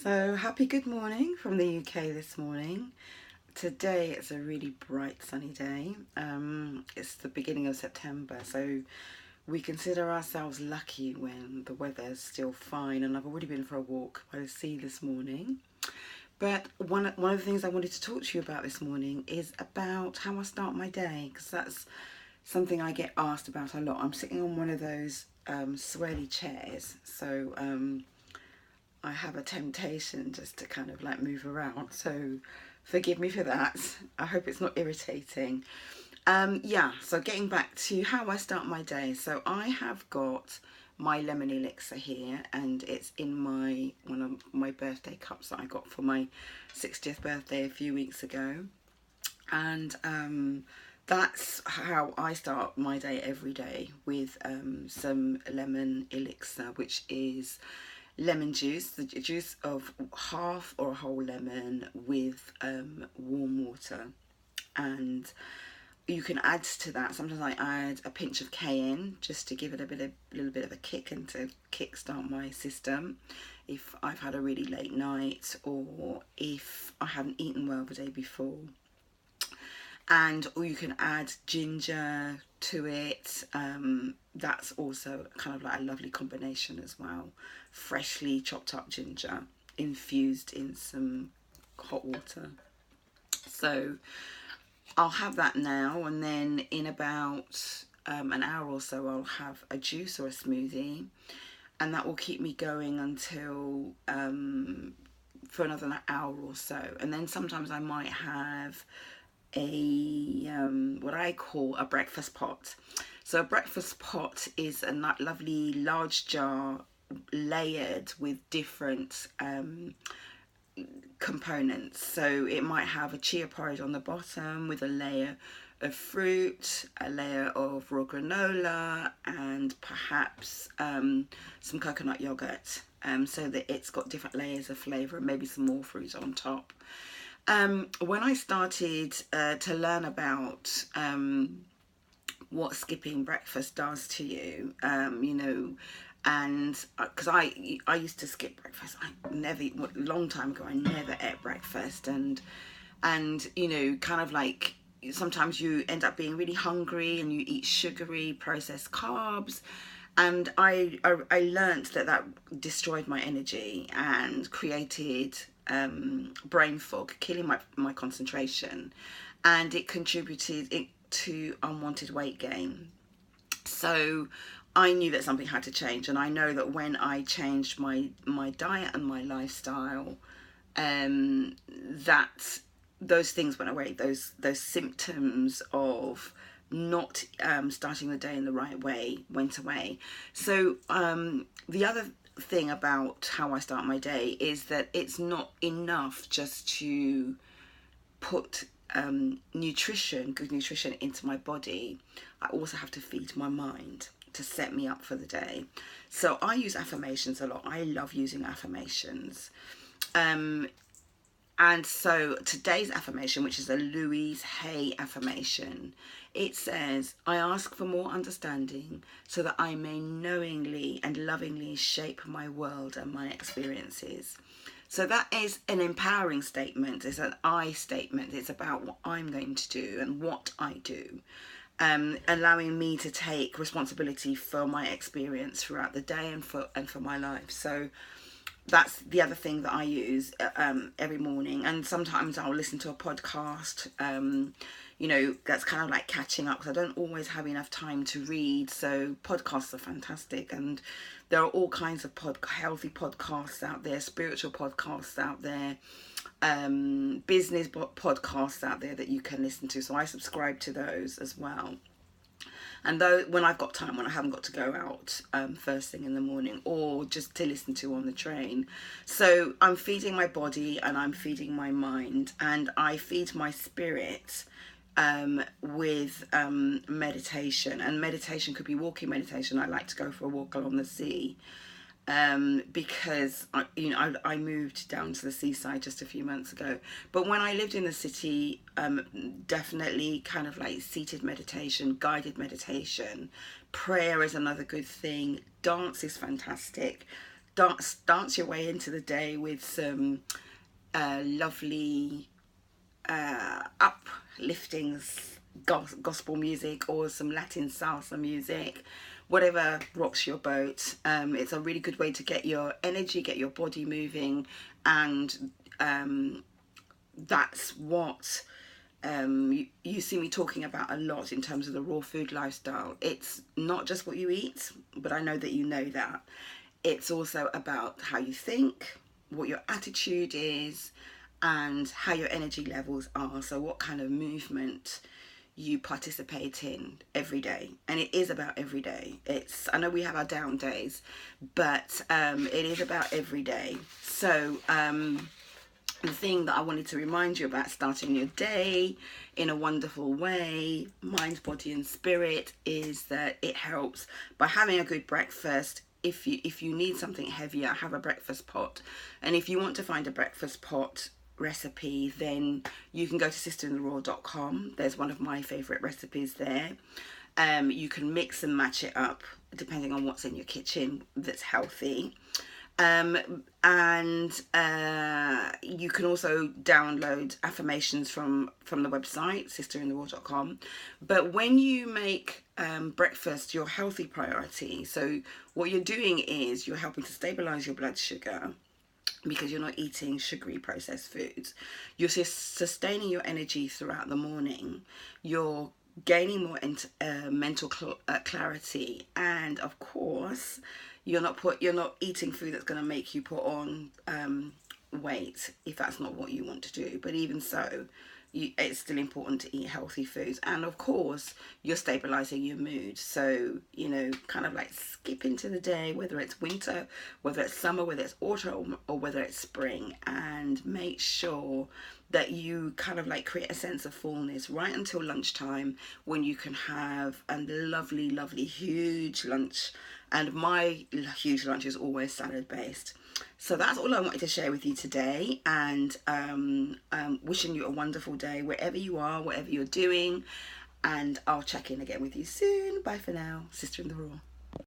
So happy good morning from the UK this morning. Today it's a really bright sunny day. It's the beginning of September, so we consider ourselves lucky when the weather's still fine, and I've already been for a walk by the sea this morning. But one of the things I wanted to talk to you about this morning is about how I start my day, because that's something I get asked about a lot. I'm sitting on one of those swirly chairs, so I have a temptation just to kind of like move around, so forgive me for that. I hope it's not irritating. So getting back to how I start my day. So I have got my lemon elixir here, and it's in one of my birthday cups that I got for my 60th birthday a few weeks ago. And that's how I start my day every day, with some lemon elixir, which is lemon juice, the juice of half or a whole lemon with warm water. And you can add to that, sometimes I add a pinch of cayenne just to give it a little bit of a kick and to kickstart my system if I've had a really late night or if I haven't eaten well the day before. Or you can add ginger to it. That's also kind of like a lovely combination as well. Freshly chopped up ginger infused in some hot water. So I'll have that now, and then in about an hour or so I'll have a juice or a smoothie, and that will keep me going until for another hour or so. And then sometimes I might have what I call a breakfast pot. So a breakfast pot is a lovely large jar layered with different components. So it might have a chia porridge on the bottom with a layer of fruit, a layer of raw granola, and perhaps some coconut yogurt, so that it's got different layers of flavour and maybe some more fruit on top. When I started to learn about what skipping breakfast does to you, and because I used to skip breakfast. A long time ago, I never ate breakfast, and kind of like sometimes you end up being really hungry and you eat sugary processed carbs. And I learned that destroyed my energy and created brain fog, killing my concentration, and it contributed to unwanted weight gain. So I knew that something had to change, and I know that when I changed my diet and my lifestyle, that those things went away. Those symptoms of not starting the day in the right way went away. So the other thing about how I start my day is that it's not enough just to put good nutrition into my body. I also have to feed my mind to set me up for the day. So I use affirmations a lot. I love using affirmations. And so today's affirmation, which is a Louise Hay affirmation, it says, I ask for more understanding so that I may knowingly and lovingly shape my world and my experiences. So that is an empowering statement. It's an I statement. It's about what I'm going to do and what I do. Allowing me to take responsibility for my experience throughout the day and for my life. So that's the other thing that I use every morning. And sometimes I'll listen to a podcast, that's kind of like catching up, because I don't always have enough time to read. So podcasts are fantastic, and there are all kinds of healthy podcasts out there, spiritual podcasts out there, business podcasts out there that you can listen to. So I subscribe to those as well. And though when I've got time, when I haven't got to go out first thing in the morning, or just to listen to on the train. So I'm feeding my body and I'm feeding my mind, and I feed my spirit with meditation. And meditation could be walking meditation. I like to go for a walk along the sea. Because I moved down to the seaside just a few months ago. But when I lived in the city, definitely kind of like seated meditation, guided meditation. Prayer is another good thing. Dance is fantastic. dance your way into the day with some lovely uplifting gospel music or some Latin salsa music, whatever rocks your boat. It's a really good way to get your energy, get your body moving, and that's what you see me talking about a lot in terms of the raw food lifestyle. It's not just what you eat, but I know that you know that. It's also about how you think, what your attitude is, and how your energy levels are. So what kind of movement you participate in every day. And it is about every day. I know we have our down days, but it is about every day. So the thing that I wanted to remind you about starting your day in a wonderful way, mind, body and spirit, is that it helps by having a good breakfast. If you need something heavier, have a breakfast pot. And if you want to find a breakfast pot recipe, then you can go to sisterintheraw.com. There's one of my favorite recipes there. You can mix and match it up depending on what's in your kitchen that's healthy. And you can also download affirmations from the website sisterintheraw.com. But when you make breakfast your healthy priority, so what you're doing is you're helping to stabilize your blood sugar, because you're not eating sugary processed foods. You're sustaining your energy throughout the morning. You're gaining more mental clarity, and of course you're not eating food that's going to make you put on weight if that's not what you want to do. But even so, it's still important to eat healthy foods. And of course you're stabilizing your mood, so kind of like skip into the day, whether it's winter, whether it's summer, whether it's autumn, or whether it's spring, and make sure that you kind of like create a sense of fullness right until lunchtime, when you can have a lovely huge lunch. And my huge lunch is always salad based. So that's all I wanted to share with you today, and wishing you a wonderful day wherever you are, whatever you're doing, and I'll check in again with you soon. Bye for now. Sister in the Raw.